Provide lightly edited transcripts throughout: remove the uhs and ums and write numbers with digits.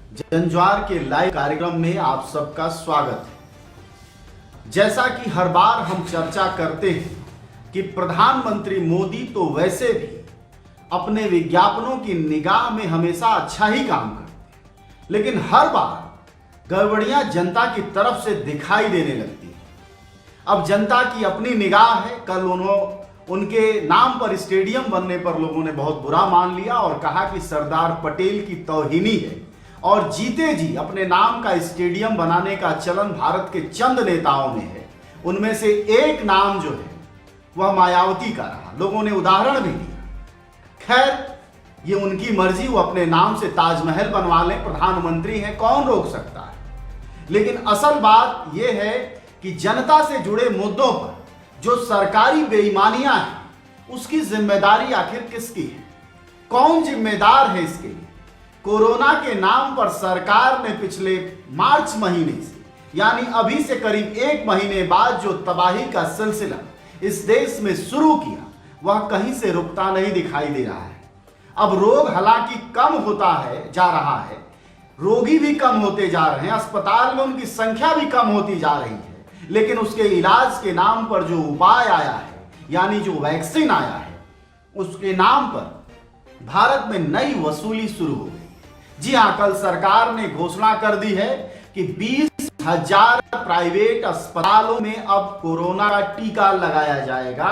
जंज्वार के लाइव कार्यक्रम में आप सबका स्वागत है। जैसा कि हर बार हम चर्चा करते हैं कि प्रधानमंत्री मोदी तो वैसे भी अपने विज्ञापनों की निगाह में हमेशा अच्छा ही काम करते हैं, लेकिन हर बार गड़बड़ियां जनता की तरफ से दिखाई देने लगती है। अब जनता की अपनी निगाह है। कल उनके नाम पर स्टेडियम बनने पर लोगों ने बहुत बुरा मान लिया और कहा कि सरदार पटेल की तौहीनी है, और जीते जी अपने नाम का स्टेडियम बनाने का चलन भारत के चंद नेताओं में है। उनमें से एक नाम जो है वह मायावती का रहा। लोगों ने उदाहरण भी दिया। खैर, ये उनकी मर्जी, वो अपने नाम से ताजमहल बनवा लें, प्रधानमंत्री हैं, कौन रोक सकता है। लेकिन असल बात यह है कि जनता से जुड़े मुद्दों पर जो सरकारी बेईमानियां हैं, उसकी जिम्मेदारी आखिर किसकी है? कौन जिम्मेदार है इसके लिए? कोरोना के नाम पर सरकार ने पिछले मार्च महीने से, यानी अभी से करीब 1 महीने बाद जो तबाही का सिलसिला इस देश में शुरू किया, वह कहीं से रुकता नहीं दिखाई दे रहा है। अब रोग हालांकि कम होता है जा रहा है, रोगी भी कम होते जा रहे हैं, अस्पताल में उनकी संख्या भी कम होती जा रही है, लेकिन उसके इलाज के नाम पर जो उपाय आया है, यानी जो वैक्सीन आया है, उसके नाम पर भारत में नई वसूली शुरू हो गई। जी हां, कल सरकार ने घोषणा कर दी है कि 20,000 प्राइवेट अस्पतालों में अब कोरोना का टीका लगाया जाएगा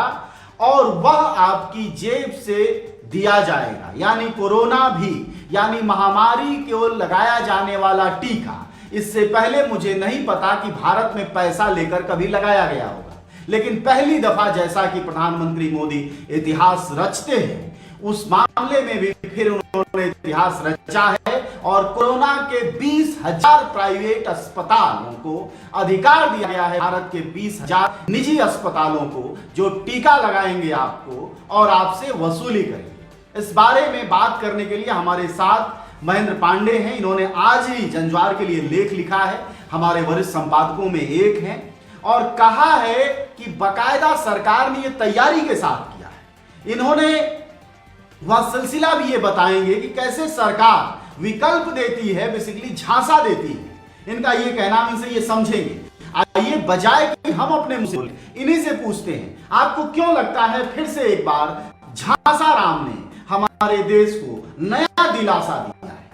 और वह आपकी जेब से दिया जाएगा। यानी कोरोना भी, यानी महामारी को लगाया जाने वाला टीका, इससे पहले मुझे नहीं पता कि भारत में पैसा लेकर कभी लगाया गया होगा, लेकिन पहली दफा जैसा कि प्रधानमंत्री मोदी इतिहास रचते हैं, उस मामले में भी फिर उन्होंने इतिहास रचा है और कोरोना के 20,000 प्राइवेट अस्पतालों को अधिकार दिया गया है, भारत के 20,000 निजी अस्पतालों को, जो टीका लगाएंगे आपको और आपसे वसूली करेंगे। इस बारे में बात करने के लिए हमारे साथ महेंद्र पांडे हैं। इन्होंने आज ही जंज्वार के लिए लेख लिखा है, हमारे वरिष्ठ संपादकों में एक हैं, और कहा है कि बाकायदा सरकार ने यह तैयारी के साथ किया है। इन्होंने वह सिलसिला भी ये बताएंगे कि कैसे सरकार विकल्प देती है, बेसिकली झांसा देती है। इनका ये कहना, हम इनसे ये समझेंगे। आइए, बजाय कि हम अपने मुंह से बोलें, इन्हीं से पूछते हैं, आपको क्यों लगता है फिर से एक बार झांसा राम ने हमारे देश को नया दिलासा दिया है?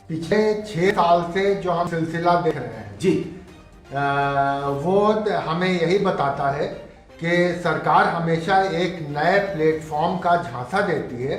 पिछले 6 साल से जो हम सिलसिला देख रहे हैं जी, वो हमें यही बताता है कि सरकार हमेशा एक नए प्लेटफॉर्म का झांसा देती है,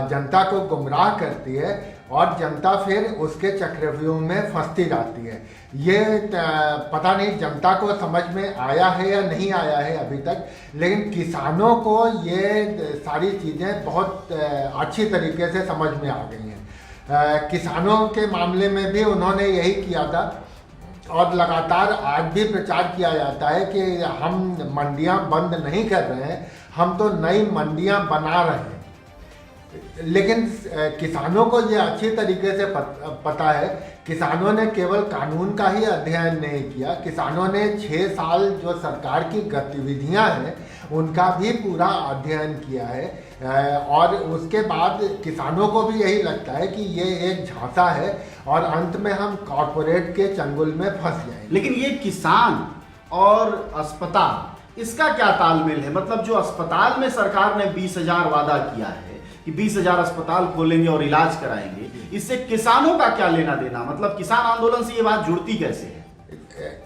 जनता को गुमराह करती है और जनता फिर उसके चक्रव्यूह में फंसती जाती है। ये पता नहीं जनता को समझ में आया है या नहीं आया है अभी तक, लेकिन किसानों को ये सारी चीज़ें बहुत अच्छी तरीके से समझ में आ गई हैं। किसानों के मामले में भी उन्होंने यही किया था और लगातार आज भी प्रचार किया जाता है कि हम मंडियां बंद नहीं कर रहे हैं, हम तो नई मंडियां बना रहे हैं। लेकिन किसानों को ये अच्छी तरीके से पता है, किसानों ने केवल कानून का ही अध्ययन नहीं किया, किसानों ने 6 साल जो सरकार की गतिविधियां हैं उनका भी पूरा अध्ययन किया है, और उसके बाद किसानों को भी यही लगता है कि ये एक झांसा है और अंत में हम कॉरपोरेट के चंगुल में फंस जाएंगे। लेकिन ये किसान और अस्पताल, इसका क्या तालमेल है? मतलब जो अस्पताल में सरकार ने 20,000 वादा किया है कि 20,000 अस्पताल खोलेंगे और इलाज कराएंगे, इससे किसानों का क्या लेना देना? मतलब किसान आंदोलन से ये बात जुड़ती कैसे है?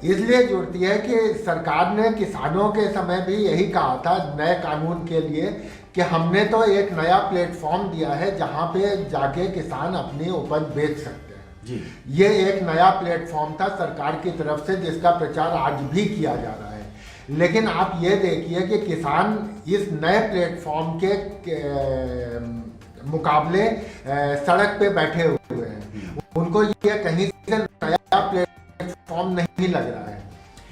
इसलिए जुड़ती है कि सरकार ने किसानों के समय भी यही कहा था नए कानून के लिए कि हमने तो एक नया प्लेटफॉर्म दिया है जहां पे जाके किसान अपनी उपज बेच सकते हैं। जी, ये एक नया प्लेटफॉर्म था सरकार की तरफ से, जिसका प्रचार आज भी किया जा रहा है। लेकिन आप ये देखिए कि किसान इस नए प्लेटफॉर्म के मुकाबले सड़क पे बैठे हुए हैं, उनको ये कहीं से नया प्लेटफॉर्म नहीं लग रहा है।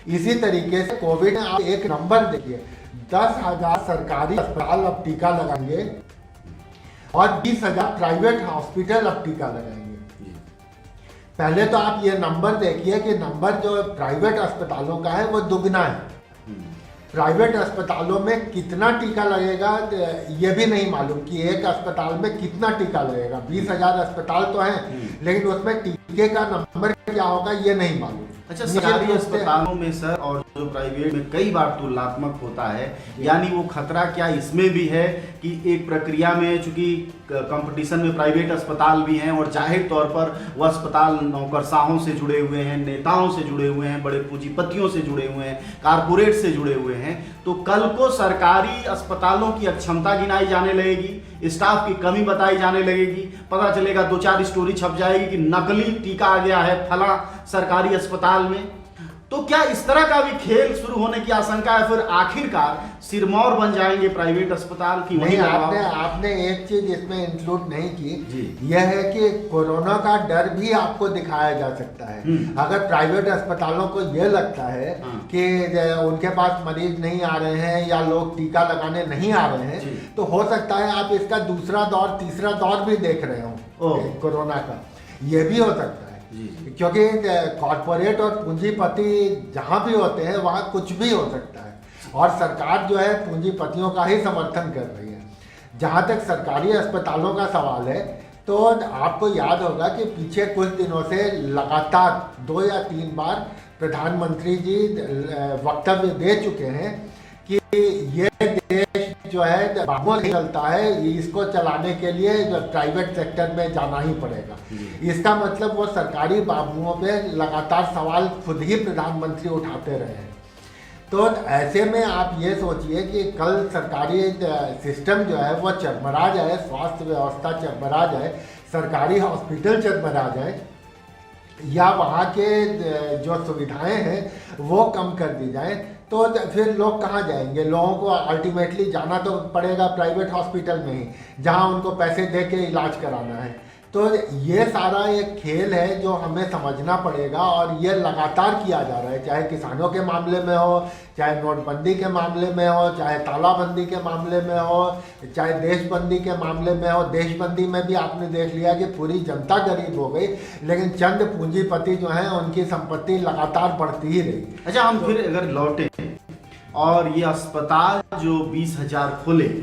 इसी तरीके से कोविड में आप एक नंबर देखिए, 10,000 सरकारी अस्पताल अब टीका लगाएंगे और 20,000 प्राइवेट हॉस्पिटल अब टीका लगाएंगे। पहले तो आप ये नंबर देखिए कि नंबर जो प्राइवेट अस्पतालों का है वो दुगना है, प्राइवेट अस्पतालों में कितना टीका लगेगा ये भी नहीं मालूम कि एक अस्पताल में कितना टीका लगेगा। 20,000 अस्पताल तो हैं, लेकिन उसमें टीके का नंबर क्या होगा ये नहीं मालूम। अच्छा, सरकारी अस्पतालों में सर और जो प्राइवेट में कई बार तुलनात्मक होता है, यानी वो खतरा क्या इसमें भी है कि एक प्रक्रिया में चूंकि कंपटीशन में प्राइवेट अस्पताल भी हैं और जाहिर तौर पर वो अस्पताल नौकरशाहों से जुड़े हुए हैं, नेताओं से जुड़े हुए हैं, बड़े पूंजीपतियों से जुड़े हुए हैं, कारपोरेट से जुड़े हुए हैं, तो कल को सरकारी अस्पतालों की अक्षमता गिनाई जाने लगेगी, स्टाफ की कमी बताई जाने लगेगी, पता चलेगा 2-4 स्टोरी छप जाएगी कि नकली टीका आ गया है फला सरकारी अस्पताल में। तो क्या इस तरह का भी खेल शुरू होने की आशंका है? फिर आखिरकार सिरमौर बन जाएंगे प्राइवेट अस्पताल की? नहीं, आपने एक चीज इसमें इंक्लूड नहीं की, यह है कि कोरोना का डर भी आपको दिखाया जा सकता है। अगर प्राइवेट अस्पतालों को यह लगता है कि उनके पास मरीज नहीं आ रहे हैं या लोग टीका लगाने नहीं आ रहे हैं, तो हो सकता है आप इसका दूसरा दौर, तीसरा दौर भी देख रहे हो कोरोना का, यह भी हो सकता है। क्योंकि कॉर्पोरेट और पूंजीपति जहां भी होते हैं वहां कुछ भी हो सकता है, और सरकार जो है पूंजीपतियों का ही समर्थन कर रही है। जहां तक सरकारी अस्पतालों का सवाल है, तो आपको याद होगा कि पीछे कुछ दिनों से लगातार 2 या 3 बार प्रधानमंत्री जी वक्तव्य दे चुके हैं कि ये देश जो है बाबू नहीं चलता है, इसको चलाने के लिए प्राइवेट सेक्टर में जाना ही पड़ेगा। इसका मतलब वो सरकारी बाबुओं पे लगातार सवाल खुद ही प्रधानमंत्री उठाते रहे हैं। तो ऐसे में आप ये सोचिए कि कल सरकारी सिस्टम जो है वो चरमरा जाए, स्वास्थ्य व्यवस्था चरमरा जाए, सरकारी हॉस्पिटल चरमरा जाए, या वहाँ के जो सुविधाएं हैं वो कम कर दी जाए, तो फिर लोग कहाँ जाएंगे? लोगों को अल्टीमेटली जाना तो पड़ेगा प्राइवेट हॉस्पिटल में ही, जहाँ उनको पैसे दे के इलाज कराना है। तो ये सारा एक खेल है जो हमें समझना पड़ेगा, और ये लगातार किया जा रहा है, चाहे किसानों के मामले में हो, चाहे नोटबंदी के मामले में हो, चाहे तालाबंदी के मामले में हो, चाहे देशबंदी के मामले में हो। देशबंदी में भी आपने देख लिया कि पूरी जनता गरीब हो गई, लेकिन चंद पूंजीपति जो हैं उनकी संपत्ति लगातार बढ़ती ही रही। अच्छा, हम फिर अगर लौटे और ये अस्पताल जो 20,000 खुले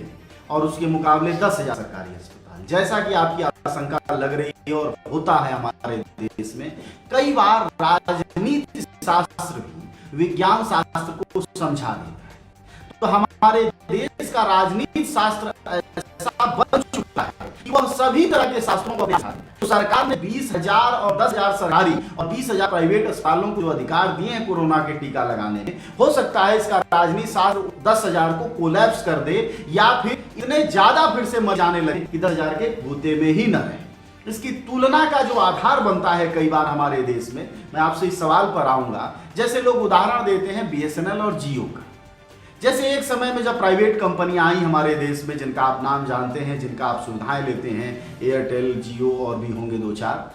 और उसके मुकाबले 10,000 सरकारी अस्पताल, जैसा कि आपकी आशंका लग रही है और होता है हमारे देश में, कई बार राजनीति शास्त्र भी विज्ञान शास्त्र को समझा देता है। तो हमारे देश का राजनीति शास्त्र ऐसा बन चुका है कि वह सभी तरह के शास्त्रों को देखा है। तो सरकार ने 20,000 और 10,000 सरकारी और 20,000 प्राइवेट अस्पतालों को जो अधिकार दिए हैं कोरोना के टीका लगाने में, हो सकता है इसका राजनीति शास्त्र 10,000 को कोलैप्स कर दे, या फिर इतने ज्यादा फिर से मर जाने लगे कि 10,000 के बूते में ही न रहे। इसकी तुलना का जो आधार बनता है कई बार हमारे देश में, मैं आपसे इस सवाल पर आऊंगा, जैसे लोग उदाहरण देते हैं BSNL और जियो का। जैसे एक समय में जब प्राइवेट कंपनियां आई हमारे देश में, जिनका आप नाम जानते हैं, जिनका आप सुविधाएं लेते हैं, एयरटेल, जियो और भी होंगे 2-4,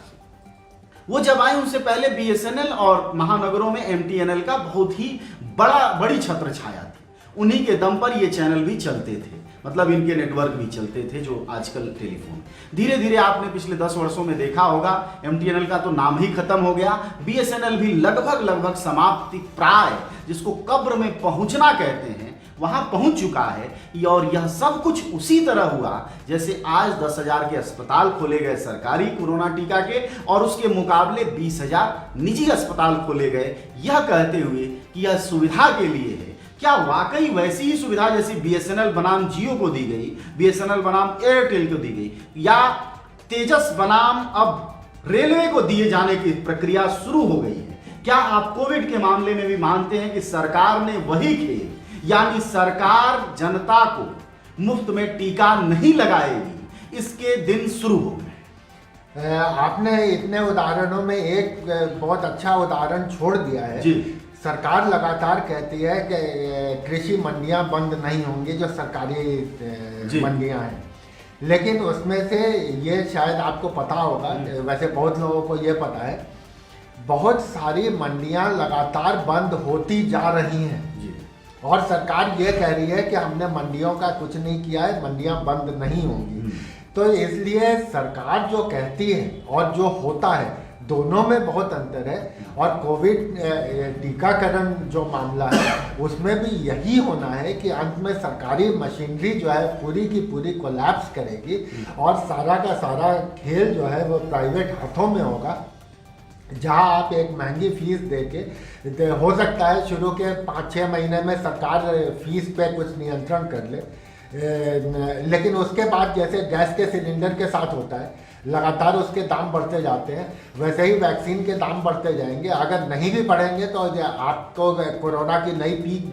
वो जब आए उनसे पहले BSNL और महानगरों में MTNL का बहुत ही बड़ी छत्र छाया थी। उन्हीं के दम पर ये चैनल भी चलते थे, मतलब इनके नेटवर्क भी चलते थे जो आजकल टेलीफोन। धीरे धीरे आपने पिछले 10 वर्षों में देखा होगा, MTNL का तो नाम ही खत्म हो गया, BSNL भी लगभग समाप्ति प्राय, जिसको कब्र में पहुंचना कहते हैं, वहां पहुंच चुका है। और यह सब कुछ उसी तरह हुआ जैसे आज 10,000 के अस्पताल खोले गए सरकारी कोरोना टीका के, और उसके मुकाबले 20,000 निजी अस्पताल खोले गए, यह कहते हुए कि यह सुविधा के लिए है। क्या वाकई वैसी ही सुविधा जैसी BSNL बनाम जियो को दी गई, BSNL बनाम एयरटेल को दी गई, या तेजस बनाम अब रेलवे को दिए जाने की प्रक्रिया शुरू हो गई है? क्या आप कोविड के मामले में भी मानते हैं कि सरकार ने वही खेल, यानी सरकार जनता को मुफ्त में टीका नहीं लगाएगी, इसके दिन शुरू हो गए? आपने इतने उदाहरणों में एक बहुत अच्छा उदाहरण छोड़ दिया है जी। सरकार लगातार कहती है कि कृषि मंडियां बंद नहीं होंगी, जो सरकारी मंडियां हैं, लेकिन उसमें से ये शायद आपको पता होगा, वैसे बहुत लोगों को ये पता है, बहुत सारी मंडियां लगातार बंद होती जा रही हैं जी। और सरकार ये कह रही है कि हमने मंडियों का कुछ नहीं किया है, मंडियां बंद नहीं होंगी। तो इसलिए सरकार जो कहती है और जो होता है दोनों में बहुत अंतर है। और कोविड टीकाकरण जो मामला है उसमें भी यही होना है कि अंत में सरकारी मशीनरी जो है पूरी की पूरी कोलैप्स करेगी और सारा का सारा खेल जो है वो प्राइवेट हाथों में होगा, जहां आप एक महंगी फीस देके हो सकता है शुरू के 5-6 महीने में सरकार फीस पे कुछ नियंत्रण कर ले, लेकिन उसके बाद जैसे गैस के सिलेंडर के साथ होता है लगातार उसके दाम बढ़ते जाते हैं, वैसे ही वैक्सीन के दाम बढ़ते जाएंगे। अगर नहीं भी बढ़ेंगे तो आपको कोरोना की नई पीक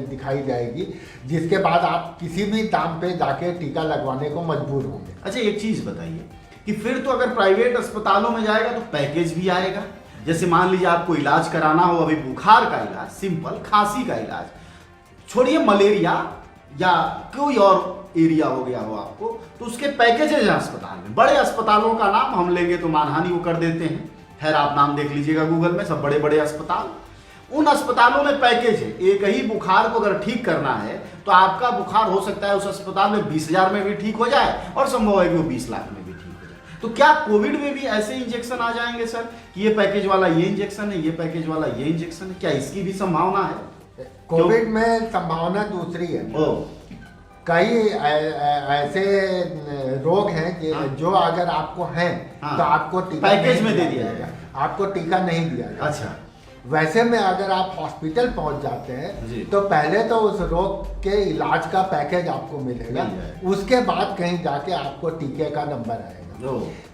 दिखाई जाएगी, जिसके बाद आप किसी भी दाम पे जाके टीका लगवाने को मजबूर होंगे। अच्छा, एक चीज बताइए कि फिर तो अगर प्राइवेट अस्पतालों में जाएगा तो पैकेज भी आएगा। जैसे मान लीजिए आपको इलाज कराना हो, अभी बुखार का इलाज, सिंपल खांसी का इलाज, छोड़िए मलेरिया या कोई और एरिया हो गया हो आपको, तो उसके पैकेजेज हैं अस्पताल में। बड़े अस्पतालों का नाम हम लेंगे तो मानहानि वो कर देते हैं, खैर आप नाम देख लीजिएगा गूगल में, सब बड़े बड़े अस्पताल। उन अस्पतालों में पैकेज है, एक ही बुखार को अगर ठीक करना है तो आपका बुखार हो सकता है उस अस्पताल में 20,000 में भी ठीक हो जाए और संभव है कि वो 20 लाख में भी ठीक हो जाए। तो क्या कोविड में भी ऐसे इंजेक्शन आ जाएंगे सर कि ये पैकेज वाला ये इंजेक्शन है, ये पैकेज वाला ये इंजेक्शन है? क्या इसकी भी संभावना है? कोविड में संभावना दूसरी है। कई ऐसे रोग हैं जो अगर आपको हैं तो आपको टीका पैकेज में दे दिया जाएगा, आपको टीका नहीं दिया जाएगा। अच्छा, वैसे में अगर आप हॉस्पिटल पहुंच जाते हैं तो पहले तो उस रोग के इलाज का पैकेज आपको मिलेगा, उसके बाद कहीं जाके आपको टीके का नंबर आएगा।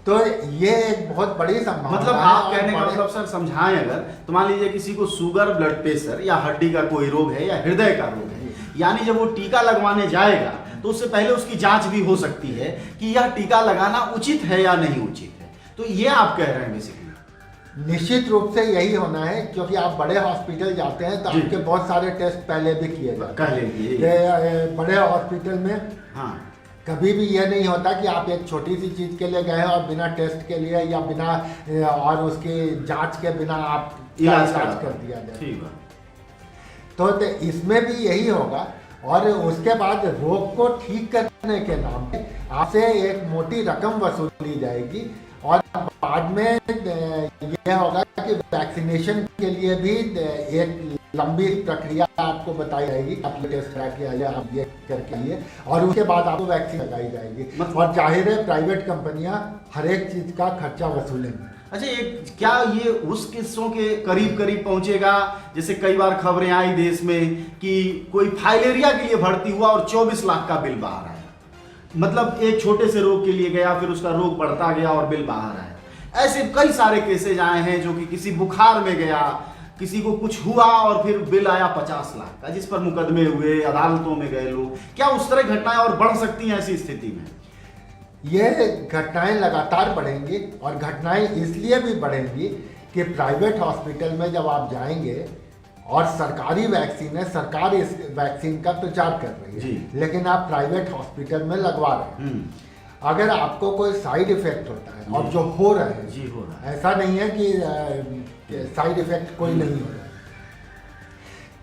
तो ये एक बहुत बड़ी संभावना, मतलब आप कहने का मतलब सर समझाएं, अगर तो मान लीजिए किसी को शुगर, ब्लड प्रेशर या हड्डी का कोई रोग है या हृदय का रोग है, यानी जब वो टीका लगवाने जाएगा तो उससे पहले उसकी जांच भी हो सकती है कि यह टीका लगाना उचित है या नहीं उचित है। तो ये आप कह रहे हैं बेसिकली। निश्चित रूप से यही होना है, क्योंकि आप बड़े हॉस्पिटल जाते हैं तो आपके बहुत सारे टेस्ट पहले भी किए जाते हैं। बड़े हॉस्पिटल में कभी भी ये नहीं होता कि आप एक छोटी सी चीज के लिए गए और बिना टेस्ट के लिए या बिना और उसकी जांच के बिना आप इलाज कर दिया जाए। तो इसमें भी यही होगा और उसके बाद रोग को ठीक करने के नाम पे आपसे एक मोटी रकम वसूली जाएगी और बाद में यह होगा कि वैक्सीनेशन के लिए भी एक लंबी प्रक्रिया आपको बताई जाएगी, आप ये टेस्ट करा के आइए, आप ये करके आइए, और उसके बाद आपको वैक्सीन लगाई जाएगी। और जाहिर है प्राइवेट कंपनियां हर एक चीज का खर्चा वसूलेंगी। अच्छा, क्या ये उस किस्सों के करीब करीब पहुंचेगा जैसे कई बार खबरें आई देश में कि कोई फाइलेरिया के लिए भर्ती हुआ और 24 लाख का बिल बाहर आया? मतलब एक छोटे से रोग के लिए गया, फिर उसका रोग बढ़ता गया और बिल बाहर आया। ऐसे कई सारे केसेज आए हैं जो कि किसी बुखार में गया, किसी को कुछ हुआ और फिर बिल आया 50 लाख का, जिस पर मुकदमे हुए, अदालतों में गए लोग। क्या उस तरह घटनाएं और बढ़ सकती हैं ऐसी स्थिति में? ये घटनाएं लगातार बढ़ेंगी और घटनाएं इसलिए भी बढ़ेंगी कि प्राइवेट हॉस्पिटल में जब आप जाएंगे और सरकारी वैक्सीन है, सरकार इस वैक्सीन का प्रचार कर रही है, लेकिन आप प्राइवेट हॉस्पिटल में लगवा रहे हैं। अगर आपको कोई साइड इफेक्ट होता है और जो हो रहा है, ऐसा नहीं है कि साइड इफेक्ट कोई नहीं हो रहा है,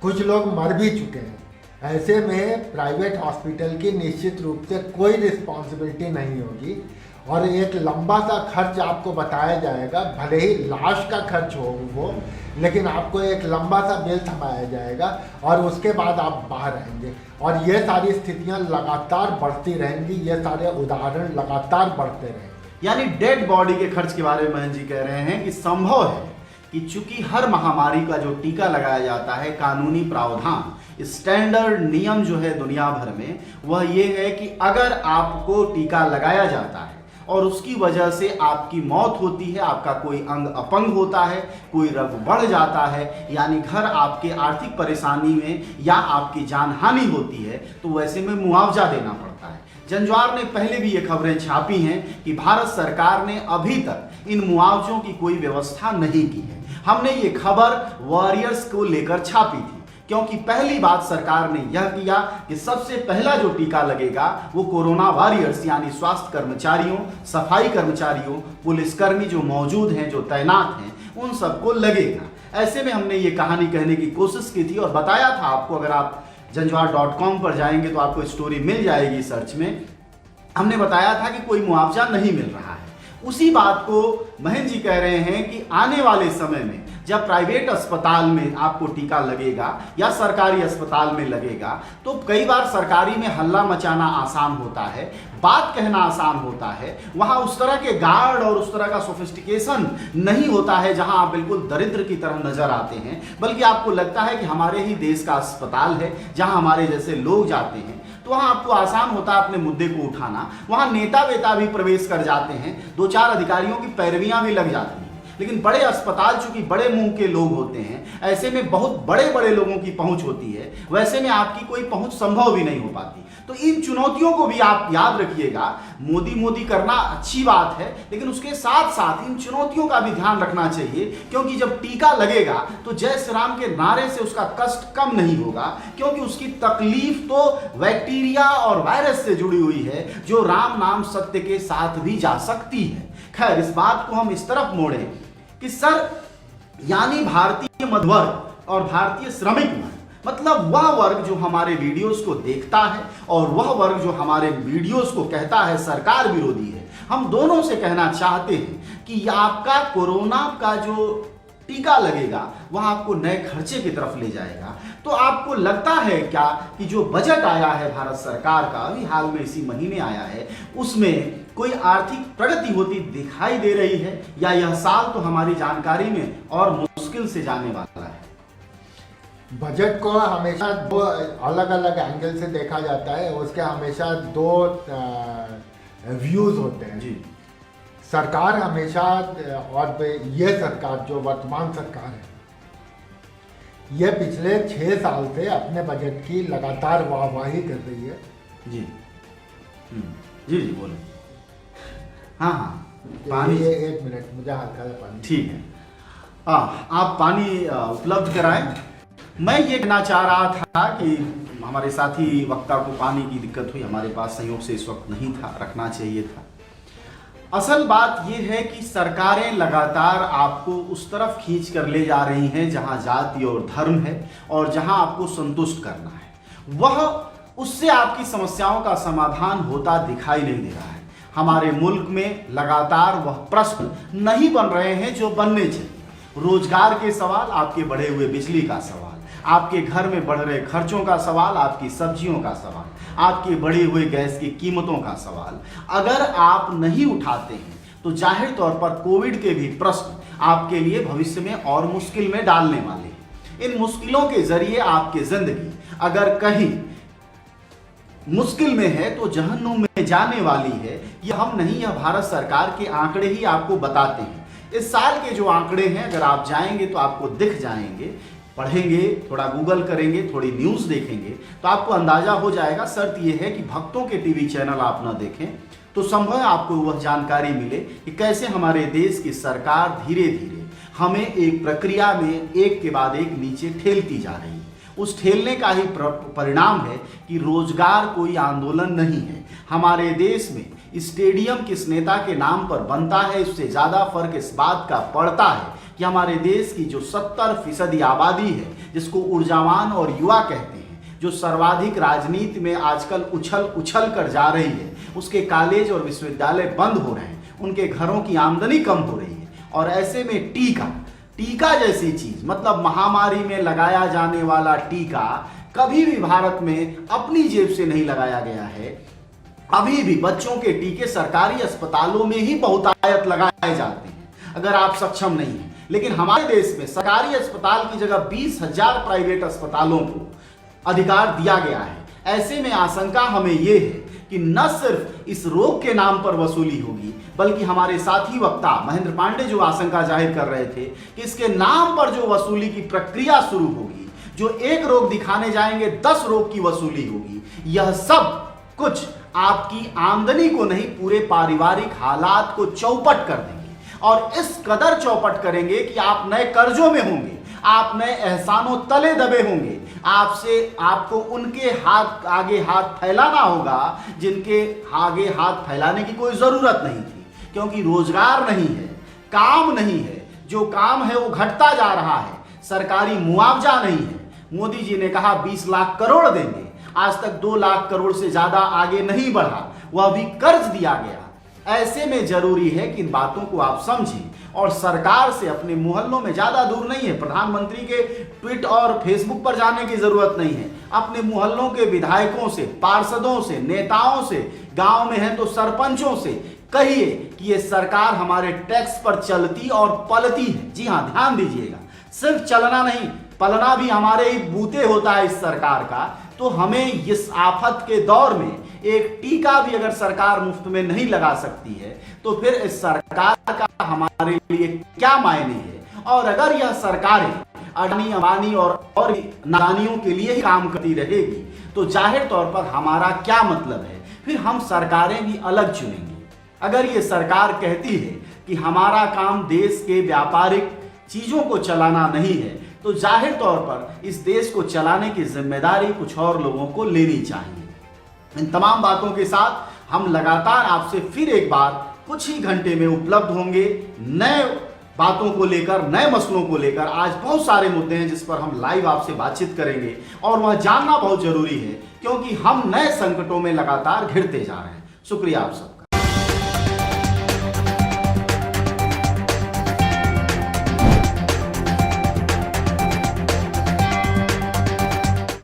कुछ लोग मर भी चुके हैं, ऐसे में प्राइवेट हॉस्पिटल की निश्चित रूप से कोई रिस्पॉन्सिबिलिटी नहीं होगी और एक लंबा सा खर्च आपको बताया जाएगा, भले ही लाश का खर्च हो वो, लेकिन आपको एक लंबा सा बिल थमाया जाएगा और उसके बाद आप बाहर आएंगे। और ये सारी स्थितियां लगातार बढ़ती रहेंगी, ये सारे उदाहरण लगातार बढ़ते रहेंगे। यानी डेड बॉडी के खर्च के बारे में महन जी कह रहे हैं कि संभव है कि चूंकि हर महामारी का जो टीका लगाया जाता है, कानूनी प्रावधान, स्टैंडर्ड नियम जो है दुनिया भर में, वह ये है कि अगर आपको टीका लगाया जाता है और उसकी वजह से आपकी मौत होती है, आपका कोई अंग अपंग होता है, कोई रग बढ़ जाता है, यानी घर आपके आर्थिक परेशानी में या आपकी जानहानि होती है, तो वैसे में मुआवजा देना पड़ता है। जंज्वार ने पहले भी ये खबरें छापी हैं कि भारत सरकार ने अभी तक इन मुआवजों की कोई व्यवस्था नहीं की है। हमने ये खबर वॉरियर्स को लेकर छापी थी, क्योंकि पहली बात सरकार ने यह किया कि सबसे पहला जो टीका लगेगा वो कोरोना वॉरियर्स यानी स्वास्थ्य कर्मचारियों, सफाई कर्मचारियों, पुलिसकर्मी जो मौजूद हैं, जो तैनात हैं, उन सबको लगेगा। ऐसे में हमने ये कहानी कहने की कोशिश की थी और बताया था आपको, अगर आप जंज्वार.com पर जाएंगे तो आपको स्टोरी मिल जाएगी सर्च में। हमने बताया था कि कोई मुआवजा नहीं मिल रहा है। उसी बात को महेंद्र जी कह रहे हैं कि आने वाले समय में जब प्राइवेट अस्पताल में आपको टीका लगेगा या सरकारी अस्पताल में लगेगा, तो कई बार सरकारी में हल्ला मचाना आसान होता है, बात कहना आसान होता है, वहां उस तरह के गार्ड और उस तरह का सोफिस्टिकेशन नहीं होता है जहां आप बिल्कुल दरिद्र की तरह नजर आते हैं, बल्कि आपको लगता है कि हमारे ही देश का अस्पताल है जहां हमारे जैसे लोग जाते हैं, तो वहां आपको आसान होता है अपने मुद्दे को उठाना। वहां नेता वेता भी प्रवेश कर जाते हैं, 2-4 अधिकारियों की पैरवियां भी लग जाती हैं। लेकिन बड़े अस्पताल चूंकि बड़े मुंह के लोग होते हैं, ऐसे में बहुत बड़े बड़े लोगों की पहुंच होती है, वैसे में आपकी कोई पहुंच संभव भी नहीं हो पाती। तो इन चुनौतियों को भी आप याद रखिएगा। मोदी मोदी करना अच्छी बात है, लेकिन उसके साथ साथ इन चुनौतियों का भी ध्यान रखना चाहिए, क्योंकि जब टीका लगेगा तो जय श्री राम के नारे से उसका कष्ट कम नहीं होगा, क्योंकि उसकी तकलीफ तो बैक्टीरिया और वायरस से जुड़ी हुई है, जो राम नाम सत्य के साथ भी जा सकती है। खैर, इस बात को हम इस तरफ मोड़ें कि सर, यानी भारतीय मध्यवर्ग और भारतीय श्रमिक वर्ग, मतलब वह वर्ग जो हमारे वीडियोस को देखता है और वह वर्ग जो हमारे वीडियोस को कहता है सरकार विरोधी है, हम दोनों से कहना चाहते हैं कि आपका कोरोना का जो टीका लगेगा वह आपको नए खर्चे की तरफ ले जाएगा। तो आपको लगता है क्या कि जो बजट आया है भारत सरकार का, अभी हाल में इसी महीने आया है, उसमें कोई आर्थिक प्रगति होती दिखाई दे रही है, या यह साल तो हमारी जानकारी में और मुश्किल से जाने वाला है? बजट को हमेशा 2 अलग अलग एंगल से देखा जाता है, उसके हमेशा 2 व्यूज होते हैं जी। सरकार हमेशा, और ये सरकार जो वर्तमान सरकार है, ये पिछले 6 साल से अपने बजट की लगातार वाहवाही कर रही है। जी जी जी बोले। हाँ, पानी। ये 1 मिनट, मुझे हल्का सा पानी। ठीक है, आप पानी उपलब्ध कराएं। मैं ये कहना चाह रहा था कि हमारे साथी वक्ता को पानी की दिक्कत हुई, हमारे पास संयोग से इस वक्त नहीं था, रखना चाहिए था। असल बात यह है कि सरकारें लगातार आपको उस तरफ खींच कर ले जा रही हैं जहां जाति और धर्म है और जहां आपको संतुष्ट करना है, वह उससे आपकी समस्याओं का समाधान होता दिखाई नहीं दे रहा है। हमारे मुल्क में लगातार वह प्रश्न नहीं बन रहे हैं जो बनने चाहिए। रोजगार के सवाल, आपके बढ़े हुए बिजली का सवाल, आपके घर में बढ़ रहे खर्चों का सवाल, आपकी सब्जियों का सवाल, आपके बढ़े हुए गैस की कीमतों का सवाल, अगर आप नहीं उठाते हैं तो जाहिर तौर पर कोविड के भी प्रश्न आपके लिए भविष्य में और मुश्किल में डालने वाले हैं। इन मुश्किलों के जरिए आपकी जिंदगी अगर कहीं मुश्किल में है तो जहन्नुम में जाने वाली है। यह हम नहीं, यह भारत सरकार के आंकड़े ही आपको बताते हैं। इस साल के जो आंकड़े हैं, अगर आप जाएंगे तो आपको दिख जाएंगे, पढ़ेंगे, थोड़ा गूगल करेंगे, थोड़ी न्यूज़ देखेंगे तो आपको अंदाजा हो जाएगा। शर्त यह है कि भक्तों के टीवी चैनल आप ना देखें तो संभव है आपको वह जानकारी मिले कि कैसे हमारे देश की सरकार धीरे धीरे हमें एक प्रक्रिया में एक के बाद एक नीचे ठेलती जा रही है। उस ठेलने का ही परिणाम है कि रोजगार कोई आंदोलन नहीं है। हमारे देश में स्टेडियम किस नेता के नाम पर बनता है, इससे ज़्यादा फर्क इस बात का पड़ता है कि हमारे देश की जो 70% आबादी है, जिसको ऊर्जावान और युवा कहते हैं, जो सर्वाधिक राजनीति में आजकल उछल कर जा रही है, उसके कॉलेज और विश्वविद्यालय बंद हो रहे हैं, उनके घरों की आमदनी कम हो रही है। और ऐसे में टीका जैसी चीज, मतलब महामारी में लगाया जाने वाला टीका कभी भी भारत में अपनी जेब से नहीं लगाया गया है। अभी भी बच्चों के टीके सरकारी अस्पतालों में ही बहुतायत लगाए जाते हैं अगर आप सक्षम नहीं हैं। लेकिन हमारे देश में सरकारी अस्पताल की जगह 20,000 प्राइवेट अस्पतालों को अधिकार दिया गया है। ऐसे में आशंका हमें यह है कि न सिर्फ इस रोग के नाम पर वसूली होगी, बल्कि हमारे साथी वक्ता महेंद्र पांडे जो आशंका जाहिर कर रहे थे कि इसके नाम पर जो वसूली की प्रक्रिया शुरू होगी, जो एक रोग दिखाने जाएंगे 10 रोग की वसूली होगी, यह सब कुछ आपकी आमदनी को नहीं, पूरे पारिवारिक हालात को चौपट कर देंगे। और इस कदर चौपट करेंगे कि आप नए कर्जों में होंगे, आप नए एहसानों तले दबे होंगे। आपको उनके आगे हाथ फैलाना होगा जिनके आगे हाथ फैलाने की कोई जरूरत नहीं थी, क्योंकि रोजगार नहीं है, काम नहीं है, जो काम है वो घटता जा रहा है, सरकारी मुआवजा नहीं है। मोदी जी ने कहा 20 लाख करोड़ देंगे, आज तक 2 लाख करोड़ से ज्यादा आगे नहीं बढ़ा, वह भी कर्ज दिया गया। ऐसे में जरूरी है कि इन बातों को आप समझें और सरकार से अपने मोहल्लों में ज्यादा दूर नहीं है, प्रधानमंत्री के ट्वीट और फेसबुक पर जाने की जरूरत नहीं है। अपने मोहल्लों के विधायकों से, पार्षदों से, नेताओं से, गांव में हैं तो सरपंचों से कहिए कि ये सरकार हमारे टैक्स पर चलती और पलती है। जी हां, ध्यान दीजिएगा, सिर्फ चलना नहीं, पलना भी हमारे ही बूते होता है इस सरकार का। तो हमें इस आफत के दौर में एक टीका भी अगर सरकार मुफ्त में नहीं लगा सकती है तो फिर इस सरकार का हमारे लिए क्या मायने है। और अगर यह सरकारें अडानी, अंबानी और नादानियों के लिए ही काम करती रहेगी तो जाहिर तौर पर हमारा क्या मतलब है, फिर हम सरकारें भी अलग चुनेंगे। अगर ये सरकार कहती है कि हमारा काम देश के व्यापारिक चीजों को चलाना नहीं है तो जाहिर तौर पर इस देश को चलाने की जिम्मेदारी कुछ और लोगों को लेनी चाहिए। इन तमाम बातों के साथ हम लगातार आपसे फिर एक बार कुछ ही घंटे में उपलब्ध होंगे नए बातों को लेकर, नए मसलों को लेकर। आज बहुत सारे मुद्दे हैं जिस पर हम लाइव आपसे बातचीत करेंगे और वह जानना बहुत जरूरी है क्योंकि हम नए संकटों में लगातार घिरते जा रहे हैं। शुक्रिया आप सब।